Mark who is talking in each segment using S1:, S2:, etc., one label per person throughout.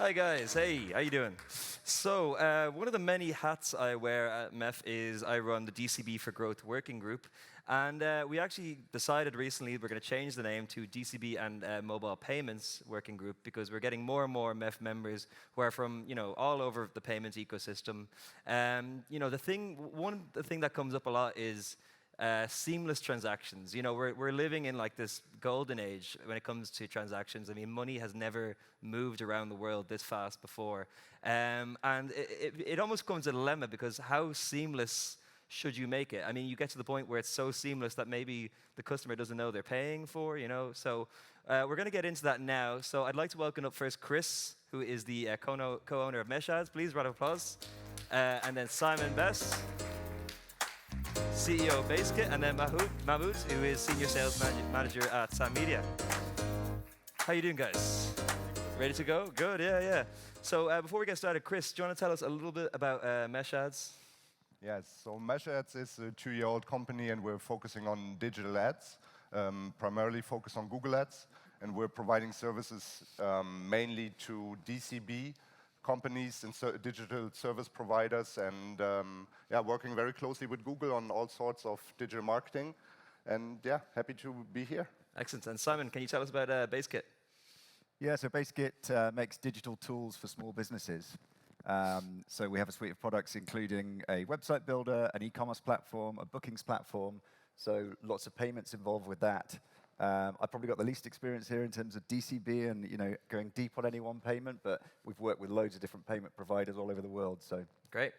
S1: Hi guys, hey, how you doing? So, one of the many hats I wear at MEF is I run the DCB for Growth working group, and we actually decided recently we're going to change the name to DCB and Mobile Payments working group because we're getting more and more MEF members who are from all over the payments ecosystem. The thing that comes up a lot is seamless transactions. We're living in like this golden age when it comes to transactions. I mean, money has never moved around the world this fast before. And it almost becomes a dilemma because how seamless should you make it? I mean, you get to the point where it's so seamless that maybe the customer doesn't know they're paying for, So we're going to get into that now. So I'd like to welcome up first Chris, who is the co-owner of myriad. Please, round of applause. And then Simon Bess, CEO of BaseKit, and then Mahmoud, who is Senior Sales Manager at Sam Media. How you doing, guys? Ready to go? Good, yeah. So before we get started, Chris, do you want to tell us a little bit about myriad?
S2: Yes, so myriad is a 2-year-old company, and we're focusing on digital ads, primarily focused on Google Ads, and we're providing services mainly to DCB companies and digital service providers, and working very closely with Google on all sorts of digital marketing. And happy to be here.
S1: Excellent. And Simon, can you tell us about BaseKit?
S3: Yeah, so BaseKit makes digital tools for small businesses. So we have a suite of products including a website builder, an e-commerce platform, a bookings platform, so lots of payments involved with that. I've probably got the least experience here in terms of DCB and going deep on any one payment, but we've worked with loads of different payment providers all over the world. So
S1: great.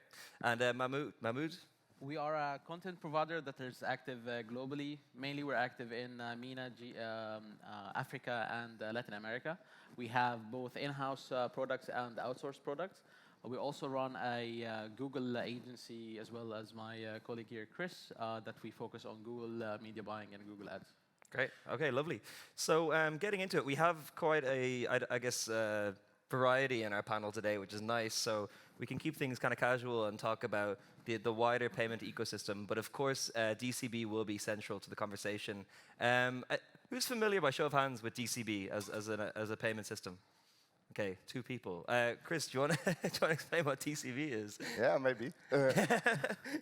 S1: And Mahmoud?
S4: We are a content provider that is active globally. Mainly, we're active in MENA, Africa, and Latin America. We have both in-house products and outsourced products. We also run a Google agency, as well as my colleague here, Chris, that we focus on Google media buying and Google Ads.
S1: Great. Okay, lovely. So getting into it, we have quite a, variety in our panel today, which is nice. So we can keep things kind of casual and talk about the wider payment ecosystem. But of course, DCB will be central to the conversation. Who's familiar, by show of hands, with DCB as a payment system? Okay, 2 people. Chris, do you want to explain what DCB is?
S2: Yeah, maybe.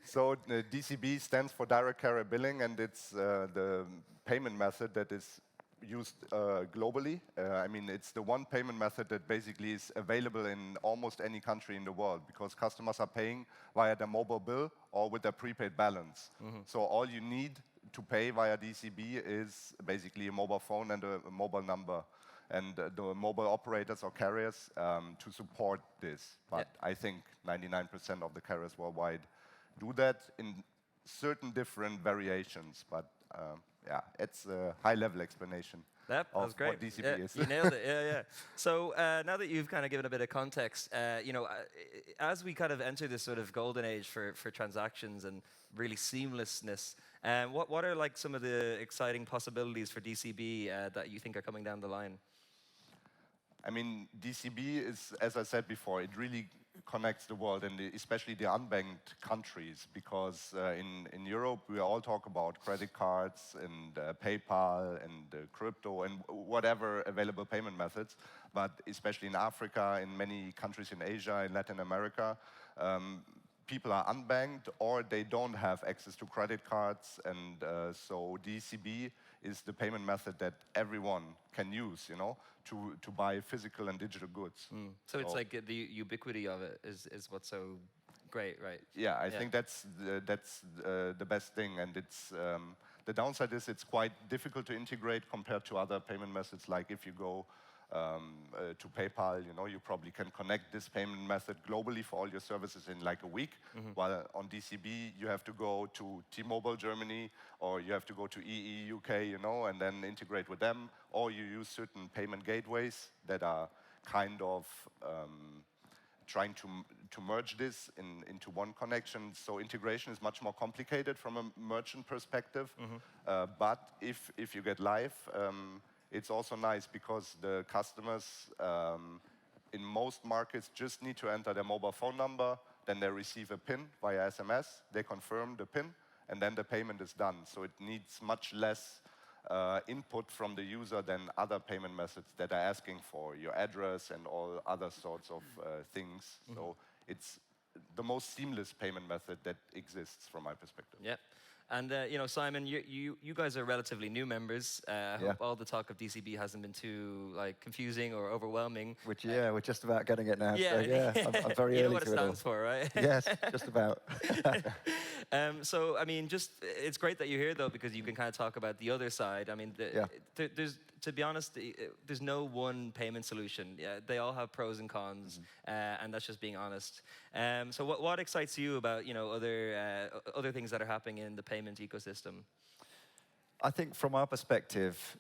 S2: So DCB stands for Direct Carrier Billing, and it's the payment method that is used globally. I mean, it's the one payment method that basically is available in almost any country in the world because customers are paying via their mobile bill or with their prepaid balance. So all you need to pay via DCB is basically a mobile phone and a mobile number, and the mobile operators or carriers to support this. But I think 99% of the carriers worldwide do that in certain different variations. But it's a high-level explanation of what DCB is.
S1: You nailed it, yeah. So now that you've kind of given a bit of context, as we kind of enter this sort of golden age for transactions and really seamlessness, what are like some of the exciting possibilities for DCB that you think are coming down the line?
S2: I mean, DCB is, as I said before, it really connects the world, and especially the unbanked countries, because in Europe, we all talk about credit cards and PayPal and crypto and whatever available payment methods. But especially in Africa, in many countries in Asia, in Latin America, people are unbanked or they don't have access to credit cards, and so DCB is the payment method that everyone can use, to buy physical and digital goods.
S1: So it's like the ubiquity of it is what's so great, right?
S2: Yeah, I think that's the best thing, and it's the downside is it's quite difficult to integrate compared to other payment methods. Like if you go to PayPal, you probably can connect this payment method globally for all your services in like a week. While on DCB, you have to go to T-Mobile Germany, or you have to go to EE UK, and then integrate with them, or you use certain payment gateways that are kind of trying to merge this into one connection. So integration is much more complicated from a merchant perspective. But if you get live, it's also nice because the customers in most markets just need to enter their mobile phone number, then they receive a PIN via SMS, they confirm the PIN, and then the payment is done. So it needs much less input from the user than other payment methods that are asking for your address and all other sorts of things. So it's the most seamless payment method that exists from my perspective.
S1: Yeah. And Simon, you guys are relatively new members. I hope all the talk of DCB hasn't been too confusing or overwhelming.
S3: Which we're just about getting it now.
S1: Yeah,
S3: So, I'm very
S1: you know
S3: early
S1: what it
S3: to it all.
S1: stands for, right?
S3: Yes, just about.
S1: So, I mean, it's great that you're here, though, because you can kind of talk about the other side. I mean, to be honest, there's no one payment solution. Yeah, they all have pros and cons, and that's just being honest. So, what excites you about other things that are happening in the payment ecosystem?
S3: I think from our perspective,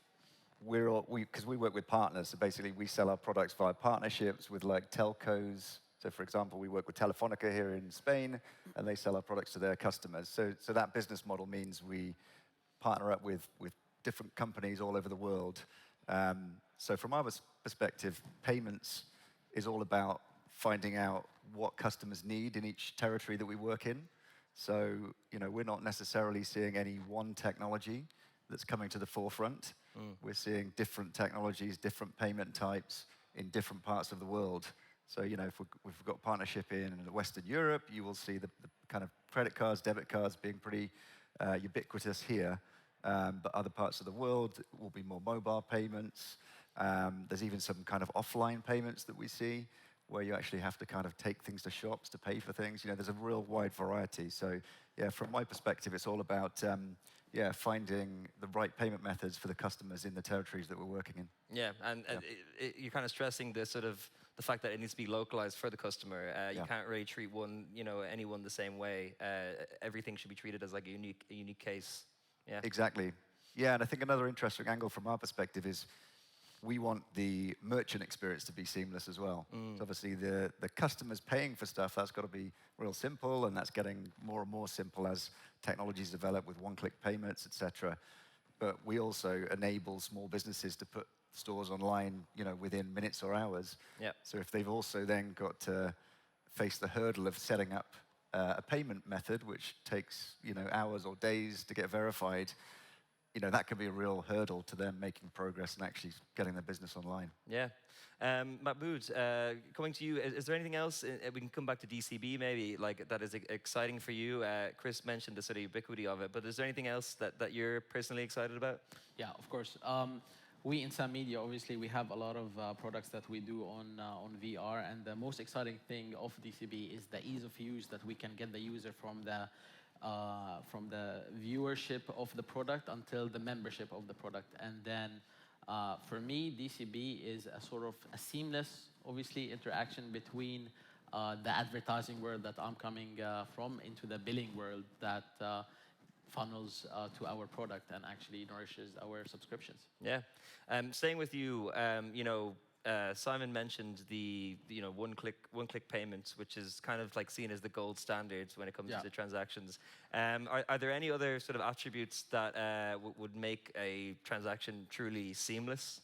S3: because we work with partners, so basically we sell our products via partnerships with like telcos. So for example, we work with Telefonica here in Spain, and they sell our products to their customers. So that business model means we partner up with different companies all over the world. So from our perspective, payments is all about finding out what customers need in each territory that we work in. So, we're not necessarily seeing any one technology that's coming to the forefront. We're seeing different technologies, different payment types in different parts of the world. So, if we've got partnership in Western Europe, you will see the kind of credit cards, debit cards being pretty ubiquitous here. But other parts of the world will be more mobile payments. There's even some kind of offline payments that we see, where you actually have to kind of take things to shops to pay for things. There's a real wide variety. So, from my perspective, it's all about, finding the right payment methods for the customers in the territories that we're working in.
S1: Yeah, and you're kind of stressing the fact that it needs to be localized for the customer. You can't really treat anyone the same way. Everything should be treated as like a unique case. Yeah.
S3: Exactly. Yeah, and I think another interesting angle from our perspective is we want the merchant experience to be seamless as well. So obviously the customers paying for stuff, that's got to be real simple, and that's getting more and more simple as technologies develop with one-click payments, etc. But we also enable small businesses to put stores online, within minutes or hours.
S1: Yep.
S3: So if they've also then got to face the hurdle of setting up a payment method, which takes, hours or days to get verified, that can be a real hurdle to them making progress and actually getting their business online.
S1: Yeah. Mahmoud, coming to you, is there anything else, we can come back to DCB maybe, like that is exciting for you? Chris mentioned the sort of ubiquity of it, but is there anything else that you're personally excited about?
S4: Yeah, of course. We in Sam Media, obviously, we have a lot of products that we do on VR, and the most exciting thing of DCB is the ease of use that we can get the user from the viewership of the product until the membership of the product. And then for me, DCB is a sort of a seamless, obviously, interaction between the advertising world that I'm coming from into the billing world that funnels to our product and actually nourishes our subscriptions.
S1: Yeah. Staying with you, Simon mentioned the one-click payments, which is kind of like seen as the gold standard when it comes to transactions. Are there any other sort of attributes that would make a transaction truly seamless?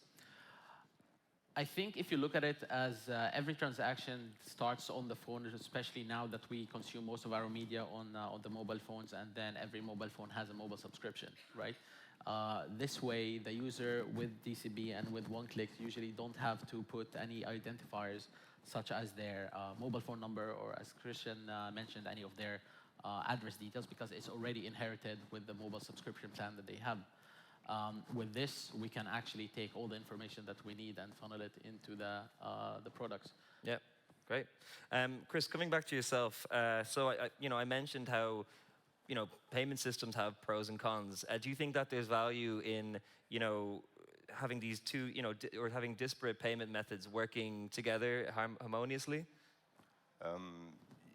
S4: I think if you look at it as every transaction starts on the phone, especially now that we consume most of our media on the mobile phones, and then every mobile phone has a mobile subscription, right? This way, the user with DCB and with one click usually don't have to put any identifiers such as their mobile phone number or, as Christian mentioned, any of their address details, because it's already inherited with the mobile subscription plan that they have. With this, we can actually take all the information that we need and funnel it into the products.
S1: Yeah, great. Chris, coming back to yourself, so I mentioned how payment systems have pros and cons. Do you think that there's value in having these two, or having disparate payment methods working together harmoniously?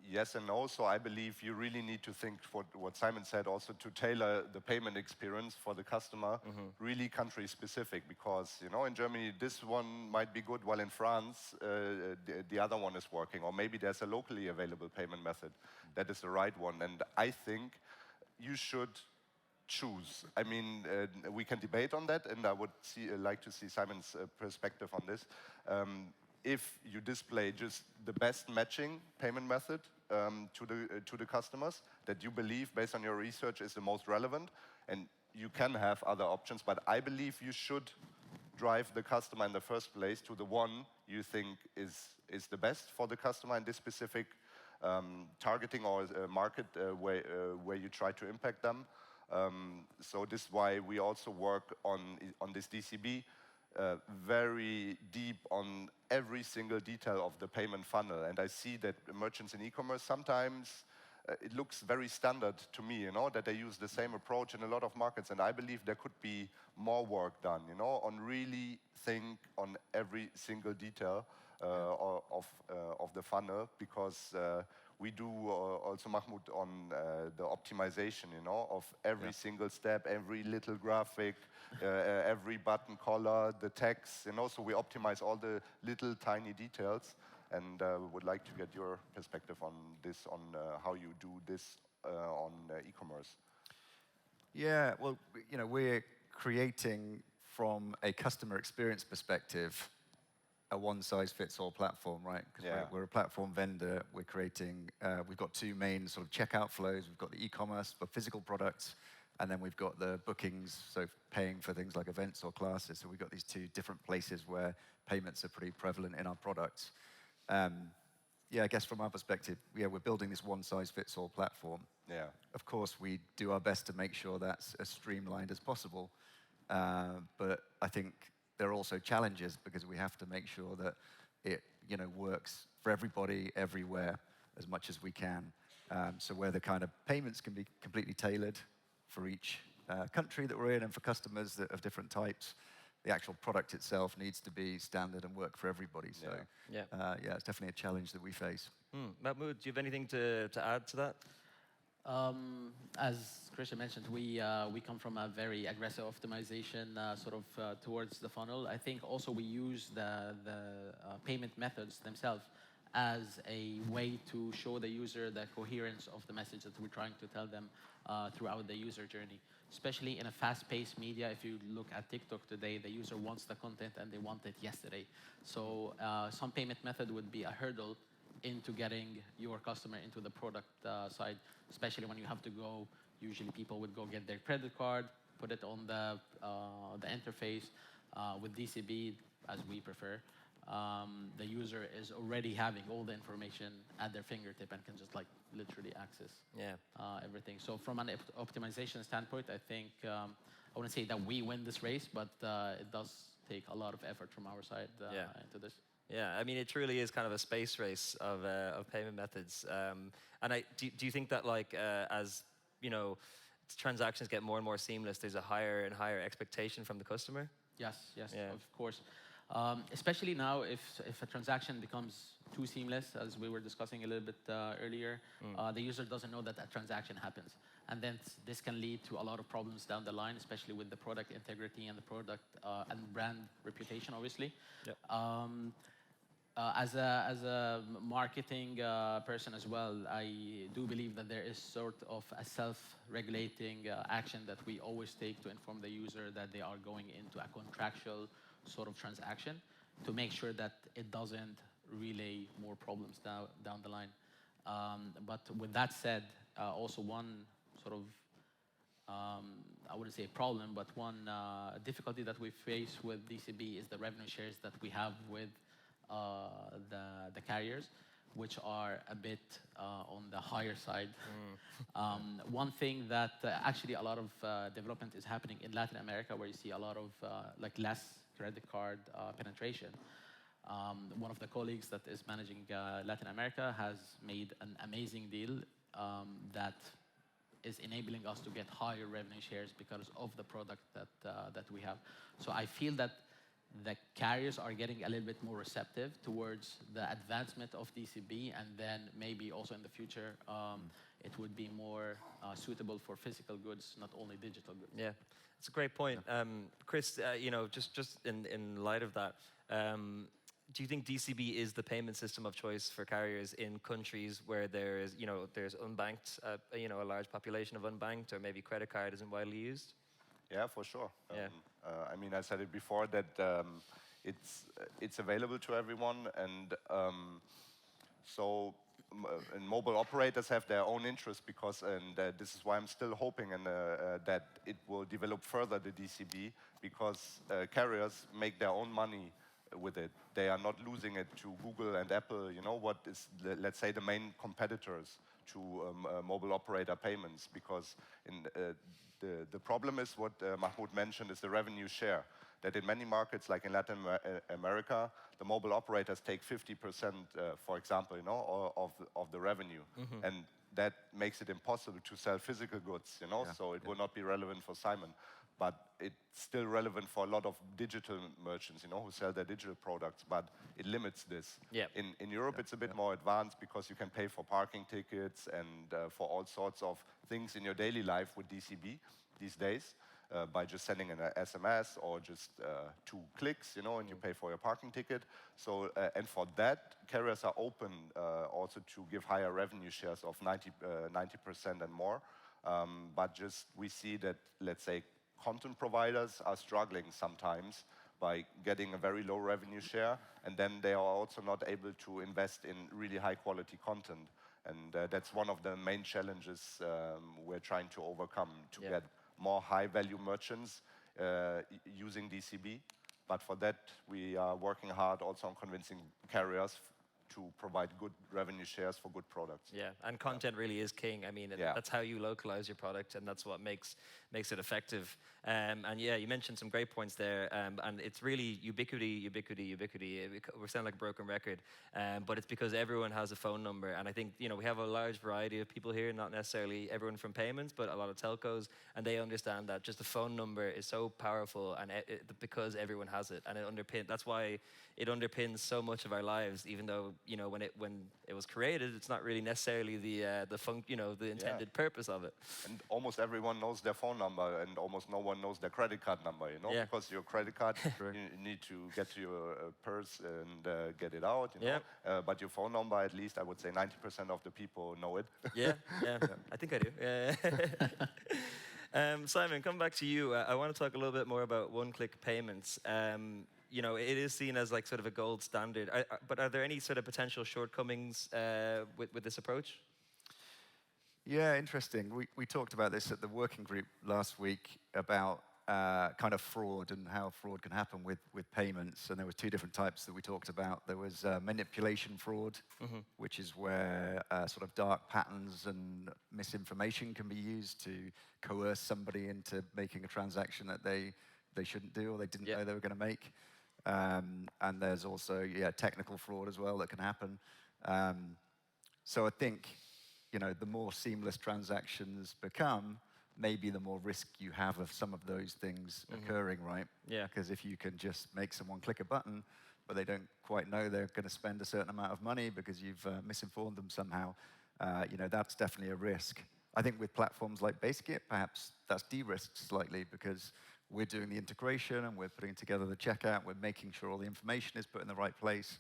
S2: Yes and no. So I believe you really need to think for what Simon said, also to tailor the payment experience for the customer, really country specific, because in Germany this one might be good, while in France the other one is working, or maybe there's a locally available payment method that is the right one. And I think you should choose. I mean, we can debate on that, and I would like to see Simon's perspective on this. If you display just the best matching payment method to the customers that you believe, based on your research, is the most relevant, and you can have other options, but I believe you should drive the customer in the first place to the one you think is the best for the customer in this specific targeting or market where you try to impact them. So this is why we also work on this DCB very deep on every single detail of the payment funnel. And I see that merchants in e-commerce sometimes it looks very standard to me, that they use the same approach in a lot of markets. And I believe there could be more work done, on really think on every single detail of the funnel, because we do also, Mahmoud, on the optimization, of every single step, every little graphic, every button color, the text, so we optimize all the little tiny details. And would like to get your perspective on this, on how you do this on e-commerce.
S3: Yeah, well, we're creating from a customer experience perspective a one-size-fits-all platform, right? Because we're a platform vendor. We're creating, we've got two main sort of checkout flows. We've got the e-commerce for physical products, and then we've got the bookings, so paying for things like events or classes. So we've got these two different places where payments are pretty prevalent in our products. I guess from our perspective, we're building this one-size-fits-all platform.
S2: Yeah.
S3: Of course, we do our best to make sure that's as streamlined as possible. But I think there are also challenges because we have to make sure that it, works for everybody, everywhere, as much as we can. So where the kind of payments can be completely tailored for each country that we're in and for customers of different types, the actual product itself needs to be standard and work for everybody. So, it's definitely a challenge that we face.
S1: Mahmoud, do you have anything to add to that?
S4: As Christian mentioned, we come from a very aggressive optimization towards the funnel. I think also we use the payment methods themselves as a way to show the user the coherence of the message that we're trying to tell them throughout the user journey. Especially in a fast-paced media, if you look at TikTok today, the user wants the content and they want it yesterday. So some payment method would be a hurdle into getting your customer into the product side, especially when you have to go. Usually people would go get their credit card, put it on the interface. With DCB, as we prefer, the user is already having all the information at their fingertip and can just literally access everything. So from an optimization standpoint, I think I wouldn't say that we win this race, but it does take a lot of effort from our side into this.
S1: Yeah, I mean, it truly is kind of a space race of payment methods. And do you think that as transactions get more and more seamless, there's a higher and higher expectation from the customer?
S4: Yes, of course. Especially now, if a transaction becomes too seamless, as we were discussing a little bit earlier, the user doesn't know that that transaction happens. And then this can lead to a lot of problems down the line, especially with the product integrity and the product and brand reputation, obviously.
S1: Yep.
S4: As a marketing person as well, I do believe that there is sort of a self-regulating action that we always take to inform the user that they are going into a contractual sort of transaction to make sure that it doesn't relay more problems down the line. But with that said, also one sort of, I wouldn't say a problem, but one difficulty that we face with DCB is the revenue shares that we have with the carriers, which are a bit on the higher side. One thing that actually a lot of development is happening in Latin America, where you see a lot of less credit card penetration. One of the colleagues that is managing Latin America has made an amazing deal that is enabling us to get higher revenue shares because of the product that we have. So I feel that the carriers are getting a little bit more receptive towards the advancement of DCB, and then maybe also in the future it would be more suitable for physical goods, not only digital goods.
S1: Yeah, it's a great point. Chris, just in light of that, do you think DCB is the payment system of choice for carriers in countries where there's unbanked, a large population of unbanked, or maybe credit card isn't widely used?
S2: Yeah, for sure.
S1: Yeah.
S2: I mean, I said it before that it's available to everyone, and so and mobile operators have their own interest because, and this is why I'm still hoping and that it will develop further, the DCB, because carriers make their own money with it. They are not losing it to Google and Apple, you know, what is, let's say, the main competitors to mobile operator payments, because the problem is what Mahmoud mentioned is the revenue share. That in many markets, like in Latin America, the mobile operators take 50%, for example, you know, of the revenue, and that makes it impossible to sell physical goods, you know. So it will not be relevant for Simon, but it's still relevant for a lot of digital merchants, you know, who sell their digital products. But it limits this. In Europe, it's a bit more advanced because you can pay for parking tickets and for all sorts of things in your daily life with DCB these days. By just sending an SMS or just 2 clicks, you know, and you pay for your parking ticket. So, and for that, carriers are open also to give higher revenue shares of 90% and more. But just we see that, let's say, content providers are struggling sometimes by getting a very low revenue share, and then they are also not able to invest in really high quality content. And that's one of the main challenges we're trying to overcome, to get more high-value merchants using DCB. But for that, we are working hard also on convincing carriers to provide good revenue shares for good products.
S1: Yeah, and content really is king. I mean, that's how you localize your product, and that's what makes it effective. And yeah, you mentioned some great points there, and it's really ubiquity. We sound like a broken record, but it's because everyone has a phone number, and I think, you know, we have a large variety of people here, not necessarily everyone from payments, but a lot of telcos, and they understand that just the phone number is so powerful, and because everyone has it, and that's why it underpins so much of our lives, even though, you know, when it was created, it's not really necessarily the intended purpose of it.
S2: And almost everyone knows their phone number, and almost no one knows their credit card number, you know, because your credit card, you need to get to your purse and get it out, you know. But your phone number, at least I would say 90% of the people know it.
S1: I think I do. Simon, come back to you. I want to talk a little bit more about one-click payments. You know, it is seen as like sort of a gold standard. But are there any sort of potential shortcomings with this approach?
S3: Yeah, interesting. We talked about this at the working group last week about kind of fraud and how fraud can happen with payments. And there were 2 different types that we talked about. There was manipulation fraud, which is where sort of dark patterns and misinformation can be used to coerce somebody into making a transaction that they shouldn't do or they didn't know they were going to make. And there's also, technical fraud as well that can happen. So I think, you know, the more seamless transactions become, maybe the more risk you have of some of those things occurring, right?
S1: Yeah.
S3: Because if you can just make someone click a button, but they don't quite know they're going to spend a certain amount of money because you've misinformed them somehow, you know, that's definitely a risk. I think with platforms like Basket, perhaps that's de-risked slightly because we're doing the integration and we're putting together the checkout, we're making sure all the information is put in the right place.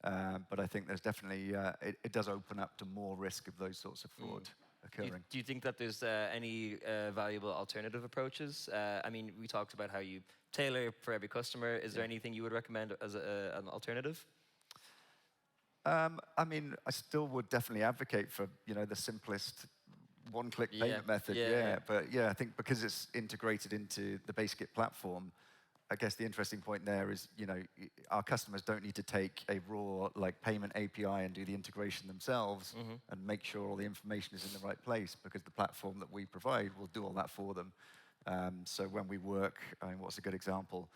S3: But I think there's definitely, it does open up to more risk of those sorts of fraud occurring.
S1: Do you think that there's any valuable alternative approaches? I mean, we talked about how you tailor for every customer. Is there anything you would recommend as an alternative?
S3: I mean, I still would definitely advocate for, you know, the simplest one-click payment method. But I think because it's integrated into the Basket platform, I guess the interesting point there is, you know, our customers don't need to take a raw like payment API and do the integration themselves and make sure all the information is in the right place, because the platform that we provide will do all that for them. So when we work, I mean, what's a good example?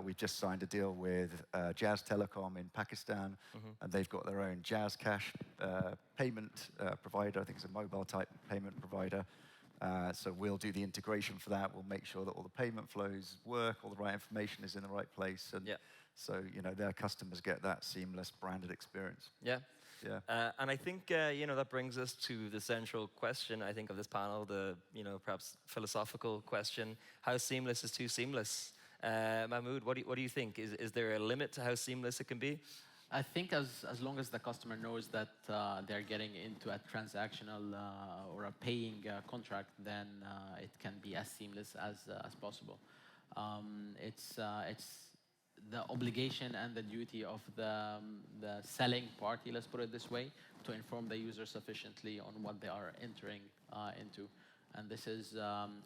S3: We've just signed a deal with Jazz Telecom in Pakistan, and they've got their own Jazz Cash payment provider. I think it's a mobile type payment provider. So we'll do the integration for that. We'll make sure that all the payment flows work, all the right information is in the right place. And so, you know, their customers get that seamless branded experience.
S1: And I think, you know, that brings us to the central question, I think, of this panel, the, you know, perhaps philosophical question: how seamless is too seamless? Mahmoud, what do you think? Is there a limit to how seamless it can be?
S4: I think as long as the customer knows that they're getting into a transactional or a paying contract, then it can be as seamless as possible. It's the obligation and the duty of the selling party, let's put it this way, to inform the user sufficiently on what they are entering into. And this is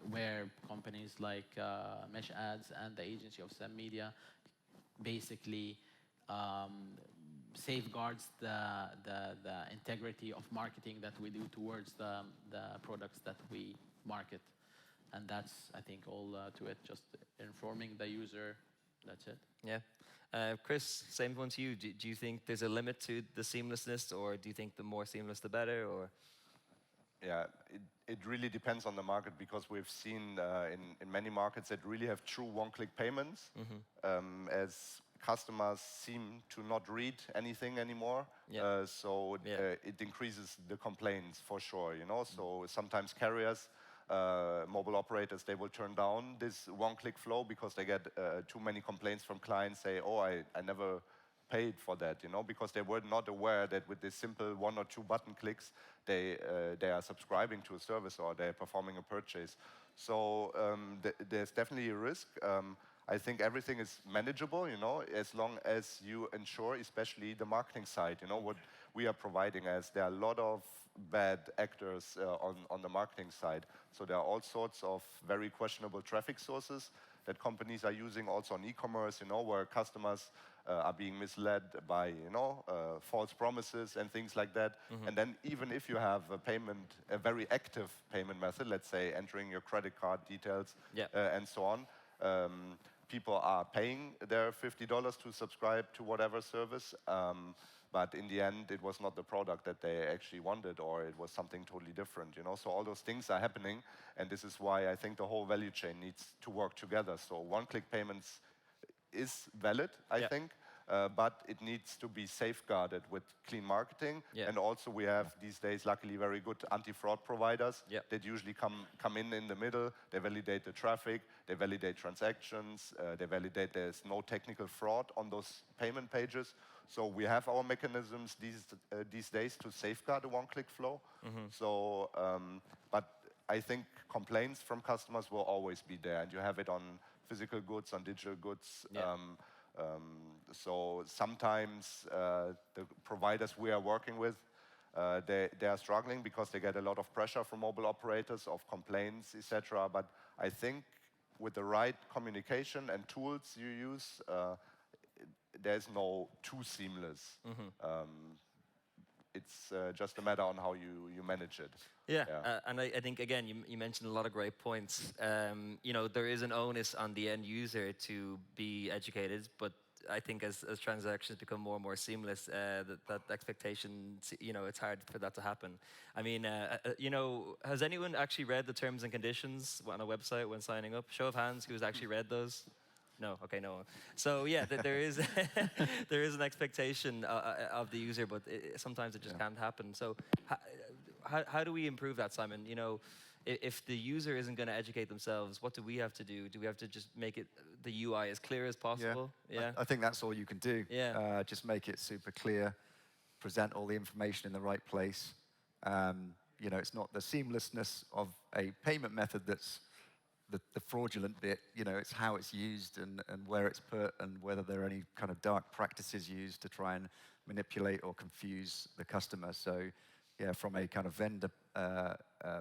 S4: where companies like Mesh Ads and the agency of Sam Media basically safeguards the integrity of marketing that we do towards the products that we market. And that's, I think, all to it, just informing the user. That's it.
S1: Yeah. Chris, same one to you. Do you think there's a limit to the seamlessness, or do you think the more seamless, the better? Or
S2: Yeah, it really depends on the market, because we've seen in many markets that really have true one-click payments, as customers seem to not read anything anymore.
S1: Yeah.
S2: It increases the complaints for sure, you know. So sometimes carriers, mobile operators, they will turn down this one-click flow because they get too many complaints from clients say, oh, I never paid for that, you know, because they were not aware that with this simple 1 or 2 button clicks, they are subscribing to a service or they're performing a purchase. So there's definitely a risk. I think everything is manageable, you know, as long as you ensure, especially the marketing side, you know, what we are providing, as there are a lot of bad actors on the marketing side. So there are all sorts of very questionable traffic sources that companies are using also on e-commerce, you know, where customers are being misled by, you know, false promises and things like that. And then even if you have a very active payment method, let's say entering your credit card details and so on, people are paying their $50 to subscribe to whatever service, but in the end, it was not the product that they actually wanted, or it was something totally different, you know. So all those things are happening, and this is why I think the whole value chain needs to work together. So one-click payments is valid, I think, but it needs to be safeguarded with clean marketing. And also we have these days, luckily, very good anti-fraud providers that usually come in the middle. They validate the traffic, they validate transactions, they validate there's no technical fraud on those payment pages. So we have our mechanisms these days to safeguard the one-click flow. So, but I think complaints from customers will always be there, and you have it on physical goods, on digital goods. So sometimes the providers we are working with, they are struggling because they get a lot of pressure from mobile operators of complaints, etc. But I think with the right communication and tools you use, there's no too seamless. It's just a matter on how you manage it.
S1: And I think, again, you mentioned a lot of great points. You know, there is an onus on the end user to be educated, but I think as transactions become more and more seamless, that expectation, you know, it's hard for that to happen. I mean, you know, has anyone actually read the terms and conditions on a website when signing up? Show of hands, who's actually read those? No, okay, no. So yeah, there is there is an expectation of the user, but sometimes it just can't happen. So how do we improve that, Simon? You know, if the user isn't going to educate themselves, what do we have to do? Do we have to just make it the UI as clear as possible?
S3: I think that's all you can do. Just make it super clear, present all the information in the right place. You know, it's not the seamlessness of a payment method that's the fraudulent bit. You know, it's how it's used and where it's put and whether there are any kind of dark practices used to try and manipulate or confuse the customer. So, yeah, from a kind of vendor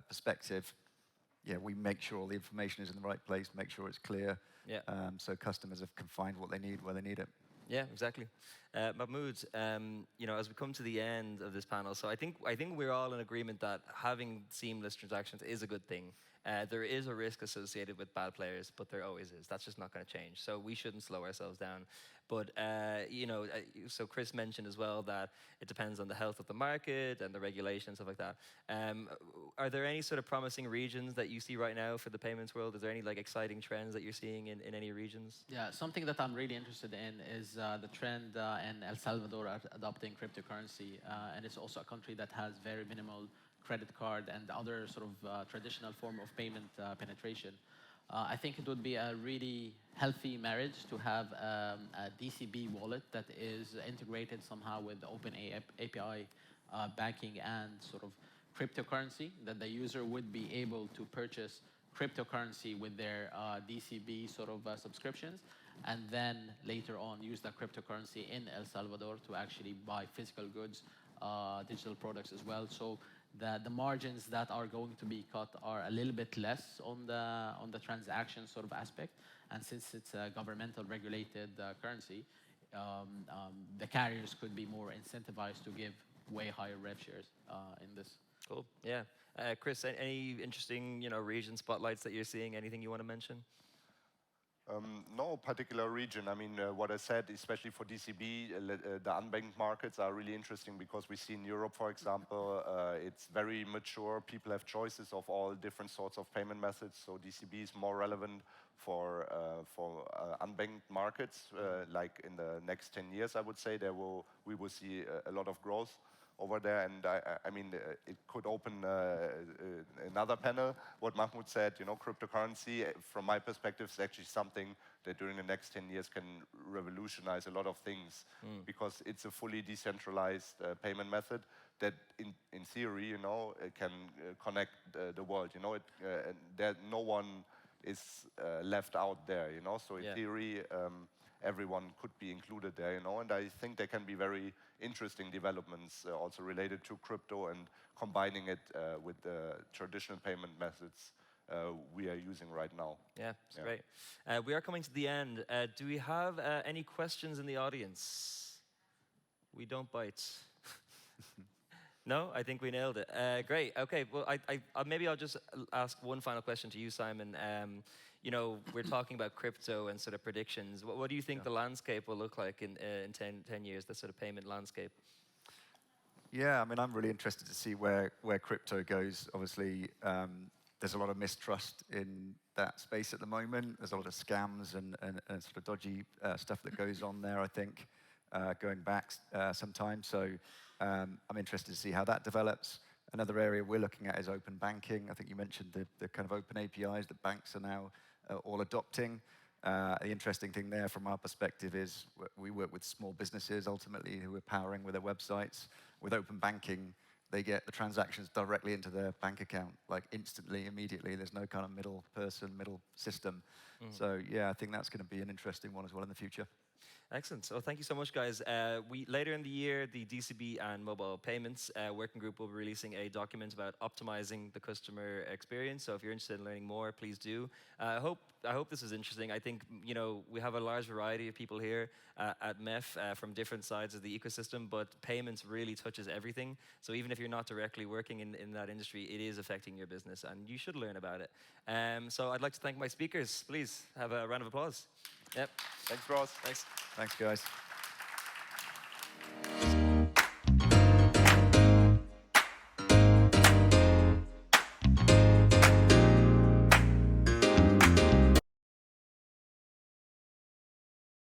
S3: perspective, we make sure all the information is in the right place, make sure it's clear, so customers can find what they need where they need it.
S1: Yeah, exactly. Mahmoud, you know, as we come to the end of this panel, so I think we're all in agreement that having seamless transactions is a good thing. There is a risk associated with bad players, but there always is. That's just not going to change. So we shouldn't slow ourselves down. But, you know, so Chris mentioned as well that it depends on the health of the market and the regulation, stuff like that. Are there any sort of promising regions that you see right now for the payments world? Is there any like exciting trends that you're seeing in any regions?
S4: Yeah, something that I'm really interested in is the trend in El Salvador adopting cryptocurrency. And it's also a country that has very minimal credit card and other sort of traditional form of payment penetration. I think it would be a really healthy marriage to have a DCB wallet that is integrated somehow with open API banking and sort of cryptocurrency, that the user would be able to purchase cryptocurrency with their DCB sort of subscriptions. and then later on use the cryptocurrency in El Salvador to actually buy physical goods, digital products as well. So the margins that are going to be cut are a little bit less on the transaction sort of aspect. And since it's a governmental regulated currency, the carriers could be more incentivized to give way higher rev shares in this.
S1: Cool. Yeah. Chris, any interesting, region spotlights that you're seeing? Anything you want to mention?
S2: No particular region. I mean, what I said, especially for DCB, the unbanked markets are really interesting because we see in Europe, for example, it's very mature. People have choices of all different sorts of payment methods. So DCB is more relevant for unbanked markets. Like in the next 10 years, I would say we will see a lot of growth over there, and I mean, it could open another panel. What Mahmoud said, cryptocurrency, from my perspective, is actually something that during the next 10 years can revolutionize a lot of things, because it's a fully decentralized payment method that, in theory, it can connect the world. That no one is left out there. So in theory, everyone could be included there, and I think there can be very interesting developments also related to crypto and combining it with the traditional payment methods we are using right now.
S1: Yeah, it's great. We are coming to the end. Do we have any questions in the audience? We don't bite. No, I think we nailed it. Great. Okay. Well, maybe I'll just ask one final question to you, Simon. We're talking about crypto and sort of predictions. What do you think the landscape will look like in 10 years, the sort of payment landscape?
S3: Yeah, I mean, I'm really interested to see where crypto goes. Obviously, there's a lot of mistrust in that space at the moment. There's a lot of scams and sort of dodgy stuff that goes on there, I think, going back some time. So I'm interested to see how that develops. Another area we're looking at is open banking. I think you mentioned the kind of open APIs that banks are now all adopting. The interesting thing there from our perspective is we work with small businesses ultimately who are powering with their websites. With open banking, they get the transactions directly into their bank account, like instantly, immediately. There's no kind of middle system. So yeah, I think that's going to be an interesting one as well in the future.
S1: Excellent. So thank you so much, guys. Later in the year, the DCB and mobile payments working group will be releasing a document about optimizing the customer experience. So if you're interested in learning more, please do. I hope this is interesting. I think we have a large variety of people here at MEF from different sides of the ecosystem, but payments really touches everything. So even if you're not directly working in that industry, it is affecting your business, and you should learn about it. So I'd like to thank my speakers. Please have a round of applause. Yep.
S2: Thanks, Ross.
S1: Thanks.
S3: Thanks, guys.